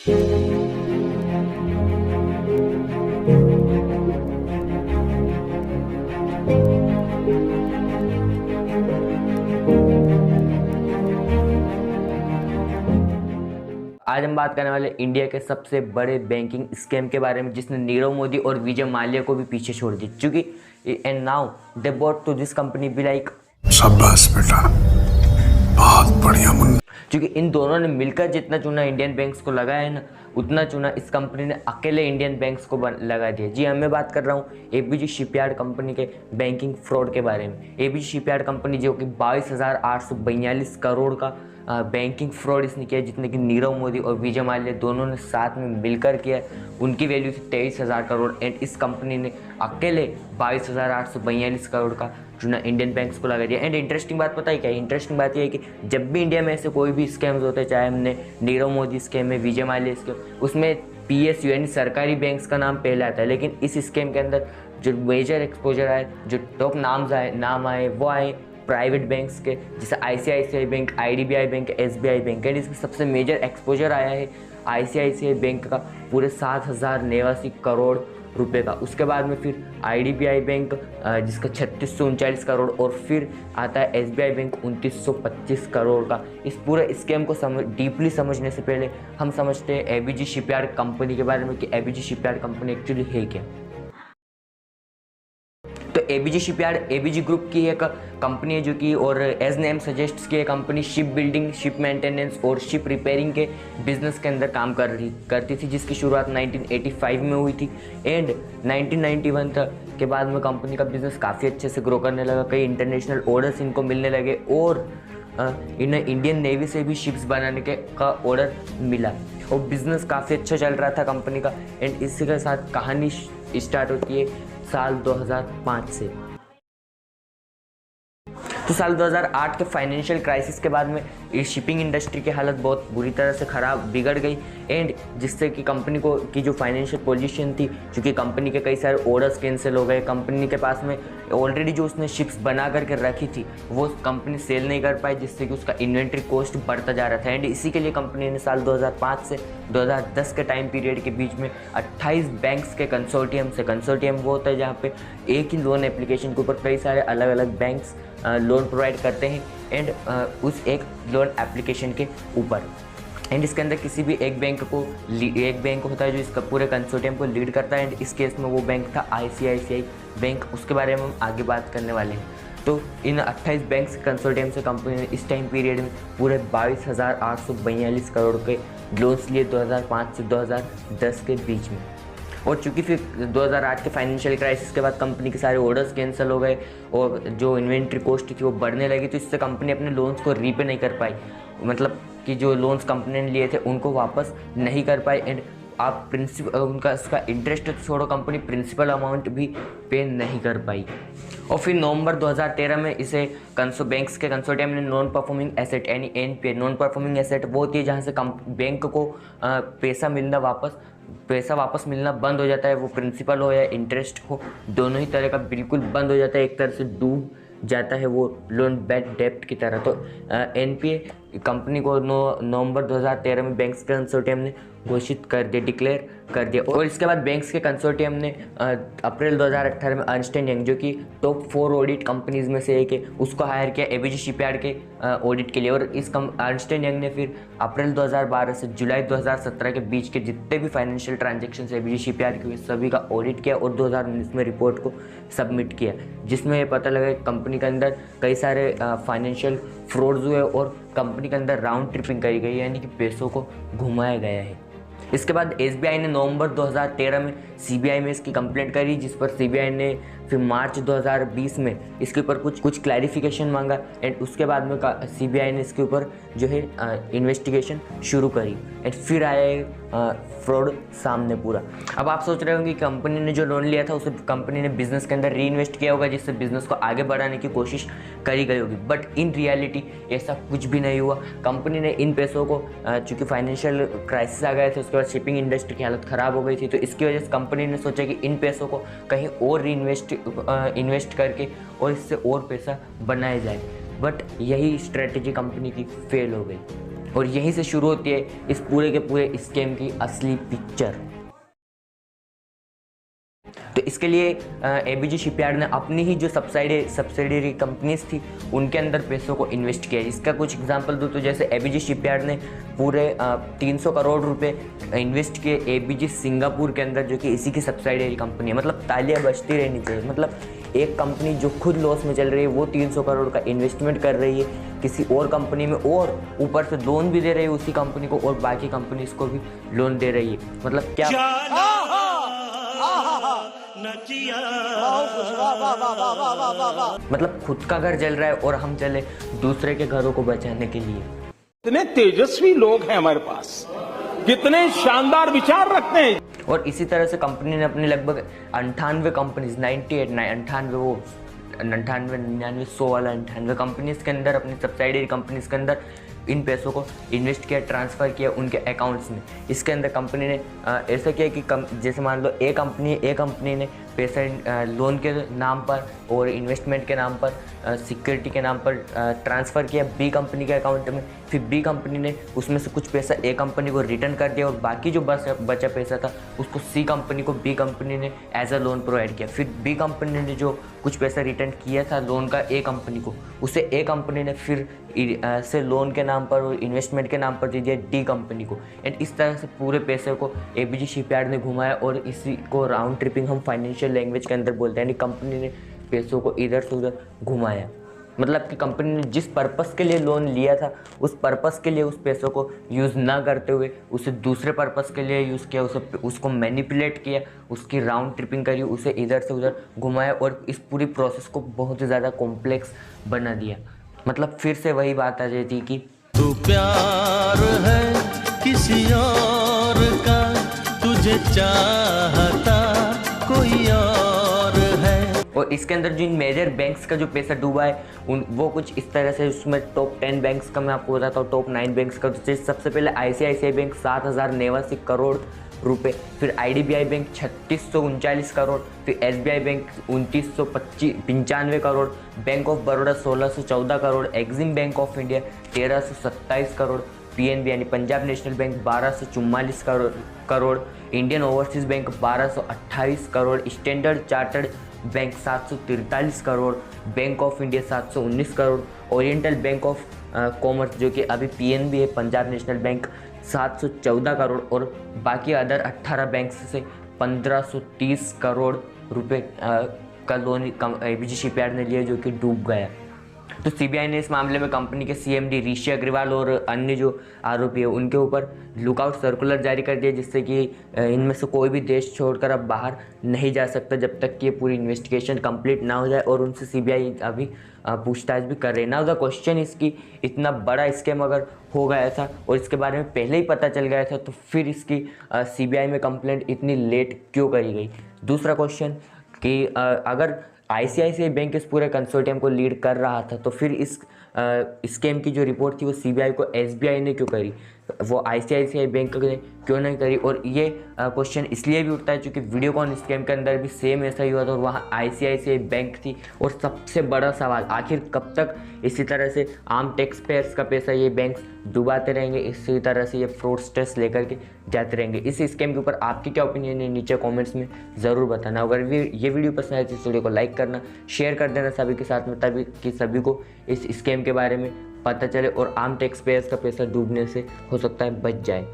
आज हम बात करने वाले इंडिया के सबसे बड़े बैंकिंग स्कैम के बारे में, जिसने नीरव मोदी और विजय माल्या को भी पीछे छोड़ दिया। क्योंकि and now they vote to this company be like शाबाश बेटा, बहुत बढ़िया मुन्ना। क्योंकि इन दोनों ने मिलकर जितना चूना इंडियन बैंक्स को लगाया है ना, उतना चूना इस कंपनी ने अकेले इंडियन बैंक्स को लगा दिया। जी हाँ, मैं बात कर रहा हूँ एबीजी शिपयार्ड कंपनी के बैंकिंग फ्रॉड के बारे में। एबीजी शिपयार्ड कंपनी जो कि 22,842 करोड़ का बैंकिंग फ्रॉड इसने किया, जितने कि नीरव मोदी और विजय माल्या दोनों ने साथ में मिलकर किया। उनकी वैल्यू थी 23,000 करोड़ एंड इस कंपनी ने अकेले 22,842 करोड़ का चुना इंडियन बैंक्स को लगा दिया। एंड इंटरेस्टिंग बात पता है क्या है? इंटरेस्टिंग बात यह है कि जब भी इंडिया में ऐसे कोई भी स्कैम्स होते हैं, चाहे हमने नीरव मोदी स्कैम में, विजय माल्या स्कैम, उसमें PSU यानी सरकारी बैंक्स का नाम पहले आता है। लेकिन इस स्कैम के अंदर जो मेजर एक्सपोजर आए, जो टॉप नाम आए वो आए प्राइवेट बैंक्स के, जैसे ICICI bank, IDBI bank, SBI bank. And इसमें सबसे मेजर एक्सपोजर आया है ICICI बैंक का पूरे 7,089 करोड़ रुपए का। उसके बाद में फिर IDBI बैंक जिसका 3639 करोड़, और फिर आता है SBI बैंक 2925 करोड़ का। इस पूरे स्कैम को डीपली समझने से पहले हम समझते हैं एबीजी शिपयार्ड कंपनी के बारे में कि एबीजी शिपयार्ड कंपनी एक्चुअली है क्या। तो एबीजी शिपयार्ड एबीजी ग्रुप की एक कंपनी है जो कि, और एज नेम सजेस्ट्स कि ये company ship building, ship maintenance और शिप रिपेयरिंग के बिजनेस के अंदर काम करती थी, जिसकी शुरुआत 1985 में हुई थी। एंड 1991 तक के बाद में कंपनी का बिजनेस काफ़ी अच्छे से ग्रो करने लगा। कई इंटरनेशनल ऑर्डर्स इनको मिलने लगे और इन्हें इंडियन नेवी से भी शिप्स बनाने का ऑर्डर मिला और बिजनेस काफ़ी अच्छा चल रहा था कंपनी का। एंड इसी के साथ कहानी स्टार्ट होती है साल 2005 से। तो साल 2008 के फाइनेंशियल क्राइसिस के बाद में इस शिपिंग इंडस्ट्री की हालत बहुत बुरी तरह से बिगड़ गई। एंड जिससे कि कंपनी को की जो फाइनेंशियल पोजीशन थी, क्योंकि कंपनी के कई सारे ऑर्डर्स कैंसिल हो गए, कंपनी के पास में ऑलरेडी जो उसने शिप्स बना करके रखी थी वो कंपनी सेल नहीं कर पाई, जिससे कि उसका इन्वेंट्री कॉस्ट बढ़ता जा रहा था। एंड इसी के लिए कंपनी ने साल 2005 से 2010 के टाइम पीरियड के बीच में 28 बैंक्स के कंसोर्टियम वो होता है जहाँ पे एक ही लोन एप्लीकेशन के ऊपर कई सारे अलग अलग बैंक्स लोन प्रोवाइड करते हैं एंड उस एक लोन एप्लीकेशन के ऊपर। एंड इसके अंदर किसी भी एक बैंक होता है जो इसका पूरे कंसोर्टियम को लीड करता है। एंड इस केस में वो बैंक था ICICI बैंक। उसके बारे में हम आगे बात करने वाले हैं। तो इन 28 बैंक्स कंसोर्टियम से कंपनी ने इस टाइम पीरियड में पूरे 22,842 करोड़ के लोन्स लिए 2005 से 2010 के बीच में। और चूँकि फिर 2008 के फाइनेंशियल क्राइसिस के बाद कंपनी के सारे ऑर्डर्स कैंसिल हो गए और जो इन्वेंट्री कॉस्ट थी वो बढ़ने लगी, तो इससे कंपनी अपने लोन्स को रीपे नहीं कर पाई। मतलब कि जो लोन्स कंपनी ने लिए थे उनको वापस नहीं कर पाई। एंड आप उसका इंटरेस्ट छोड़ो, कंपनी प्रिंसिपल अमाउंट भी पे नहीं कर पाई। और फिर नवंबर 2013 में इसे बैंक्स के कंसोर्टियम ने नॉन परफॉर्मिंग एसेट यानी NPA, नॉन परफॉर्मिंग एसेट वो होती है जहाँ से बैंक को पैसा वापस मिलना बंद हो जाता है, वो प्रिंसिपल हो या इंटरेस्ट हो, दोनों ही तरह का बिल्कुल बंद हो जाता है, एक तरह से डूब जाता है वो लोन बैड डेप्ट की तरह। तो NPA कंपनी को नवंबर 2013 में बैंक्स के कंसोर्टियम ने घोषित कर दिया, डिक्लेयर कर दिया। और इसके बाद बैंक्स के कंसोर्टियम ने अप्रैल 2018 में अर्नस्ट एंड यंग, जो कि टॉप 4 ऑडिट कंपनीज में से एक है, उसको हायर किया एबीजी शिपयार्ड के ऑडिट के लिए। और इस अर्नस्ट एंड यंग ने फिर अप्रैल 2012 से जुलाई 2017 के बीच के जितने भी फाइनेंशियल ट्रांजेक्शन एबीजी शिपयार्ड के हुए सभी का ऑडिट किया और 2019 में रिपोर्ट को सबमिट किया, जिसमें ये पता लगा कि कंपनी के अंदर कई सारे फाइनेंशियल फ्रॉड्स हुए और कंपनी के अंदर राउंड ट्रिपिंग करी गई, यानी कि पैसों को घुमाया गया है। इसके बाद SBI ने नवंबर 2013 में CBI में इसकी कंप्लेंट करी, जिस पर CBI ने फिर मार्च 2020 में इसके ऊपर कुछ क्लैरिफिकेशन मांगा। एंड उसके बाद में CBI ने इसके ऊपर जो है इन्वेस्टिगेशन शुरू करी। एंड फिर आया फ्रॉड सामने पूरा। अब आप सोच रहे होंगे कि कंपनी ने जो लोन लिया था उसे कंपनी ने बिजनेस के अंदर री इन्वेस्ट किया होगा, जिससे बिजनेस को आगे बढ़ाने की कोशिश करी गई होगी, बट इन रियलिटी ऐसा कुछ भी नहीं हुआ। कंपनी ने इन पैसों को, चूँकि फाइनेंशियल क्राइसिस आ गए थे, उसके बाद शिपिंग इंडस्ट्री की हालत ख़राब हो गई थी, तो इसकी वजह से कंपनी ने सोचा कि इन पैसों को कहीं और री इन्वेस्ट करके और इससे और पैसा बनाया जाए, बट यही स्ट्रेटेजी कंपनी की फेल हो गई। और यहीं से शुरू होती है इस पूरे के पूरे स्कैम की असली पिक्चर। तो इसके लिए एबीजी शिपयार्ड ने अपनी ही जो सब्सिडियरी कंपनीज थी उनके अंदर पैसों को इन्वेस्ट किया। इसका कुछ एग्जांपल दूँ तो जैसे एबीजी शिपयार्ड ने पूरे 300 करोड़ रुपए इन्वेस्ट किए एबीजी सिंगापुर के अंदर, जो कि इसी की सब्सिडियरी कंपनी है। मतलब तालियां बजती रहनी चाहिए। मतलब एक कंपनी जो खुद लॉस में चल रही है वो 300 करोड़ का इन्वेस्टमेंट कर रही है किसी और कंपनी में, और ऊपर से लोन भी दे रही है उसी कंपनी को, और बाकी कंपनीज को भी लोन दे रही है। मतलब क्या मतलब खुद का घर जल रहा है और हम चले दूसरे के घरों को बचाने के लिए। कितने तेजस्वी लोग हैं हमारे पास, कितने शानदार विचार रखते हैं। और इसी तरह से कंपनी ने अपनी लगभग 98 कंपनीज 98 कंपनीज के अंदर, अपनी सब्सिडियरी कंपनीज के अंदर इन पैसों को इन्वेस्ट किया, ट्रांसफ़र किया उनके अकाउंट्स में। इसके अंदर कंपनी ने ऐसा किया कि जैसे मान लो ए कंपनी ने पैसा लोन के नाम पर और इन्वेस्टमेंट के नाम पर, सिक्योरिटी के नाम पर ट्रांसफ़र किया बी कंपनी के अकाउंट में। फिर बी कंपनी ने उसमें से कुछ पैसा ए कंपनी को रिटर्न कर दिया और बाकी जो बचा पैसा था उसको सी कंपनी को बी कंपनी ने एज अ लोन प्रोवाइड किया। फिर बी कंपनी ने जो कुछ पैसा रिटर्न किया था लोन का ए कंपनी को, उसे ए कंपनी ने फिर से लोन के नाम पर और इन्वेस्टमेंट के नाम पर दे दिया डी कंपनी को। एंड इस तरह से पूरे पैसे को एबीजी शिपयार्ड ने घुमाया, और इसी को राउंड ट्रिपिंग हम फाइनेंशियल लैंग्वेज के अंदर बोलते हैं। यानी कंपनी ने पैसों को इधर से उधर घुमाया। मतलब कि कंपनी ने जिस पर्पस के लिए लोन लिया था उस पर्पस के लिए उस पैसों को यूज़ ना करते हुए उसे दूसरे पर्पस के लिए यूज़ किया, उसको मैनिपुलेट किया, उसकी राउंड ट्रिपिंग करी, उसे इधर से उधर घुमाया और इस पूरी प्रोसेस को बहुत ही ज़्यादा कॉम्प्लेक्स बना दिया। मतलब फिर से वही बात आ जाती कि तू प्यार है किसी और का, तुझे चाहता कोई और है। और इसके अंदर जिन मेजर बैंक्स का जो पैसा डूबा है वो कुछ इस तरह से, उसमें टॉप 10 बैंक्स का मैं आपको बताता हूँ, टॉप 9 बैंक्स का। तो सबसे पहले ICICI बैंक 7,089 करोड़ रुपए, फिर IDBI बैंक 3639 करोड़, फिर SBI bank 2995 crore, bank of Baroda 1614 crore, Exim bank of India 1327 crore, PNB यानी Punjab national bank 1244 crore, Indian overseas bank 1228 crore, standard chartered bank 743 crore, bank of India 719 crore, oriental bank of commerce जो कि अभी PNB है, पंजाब नेशनल बैंक 714 करोड़, और बाकी अदर 18 बैंक से 1530 करोड़ रुपए का लोन एबीजी शिपयार्ड ने लिया, जो कि डूब गया। तो सीबीआई ने इस मामले में कंपनी के CMD ऋषि अग्रवाल और अन्य जो आरोपी है उनके ऊपर लुकआउट सर्कुलर जारी कर दिया, जिससे कि इनमें से कोई भी देश छोड़कर अब बाहर नहीं जा सकता जब तक कि ये पूरी इन्वेस्टिगेशन कंप्लीट ना हो जाए, और उनसे सीबीआई अभी पूछताछ भी कर रही है। नाउ द क्वेश्चन इसकी, इतना बड़ा स्कैम अगर हो गया था और इसके बारे में पहले ही पता चल गया था तो फिर इसकी सीबीआई में कंप्लेंट इतनी लेट क्यों करी गई। दूसरा क्वेश्चन कि अगर ICICI बैंक इस पूरे कंसोर्टियम को लीड कर रहा था तो फिर इस स्कैम की जो रिपोर्ट थी वो सीबीआई को SBI ने क्यों करी, वो ICICI बैंक ने क्यों नहीं करी। और ये क्वेश्चन इसलिए भी उठता है क्योंकि वीडियोकॉन स्कैम के अंदर भी सेम ऐसा ही हुआ था और वहाँ ICICI बैंक थी। और सबसे बड़ा सवाल, आखिर कब तक इसी तरह से आम टैक्स पेयर्स का पैसा ये बैंक्स डुबाते रहेंगे, इसी तरह से ये फ्रॉडस्टर्स लेकर के जाते रहेंगे। इस स्कैम के ऊपर आपकी क्या ओपिनियन है नीचे कॉमेंट्स में ज़रूर बताना। अगर ये वीडियो पसंद आए तो इस वीडियो को लाइक करना, शेयर कर देना सभी के साथ में, तभी कि सभी को इस स्कैम के बारे में पता चले और आम टैक्स पेयर्स का पैसा डूबने से हो सकता है बच जाए।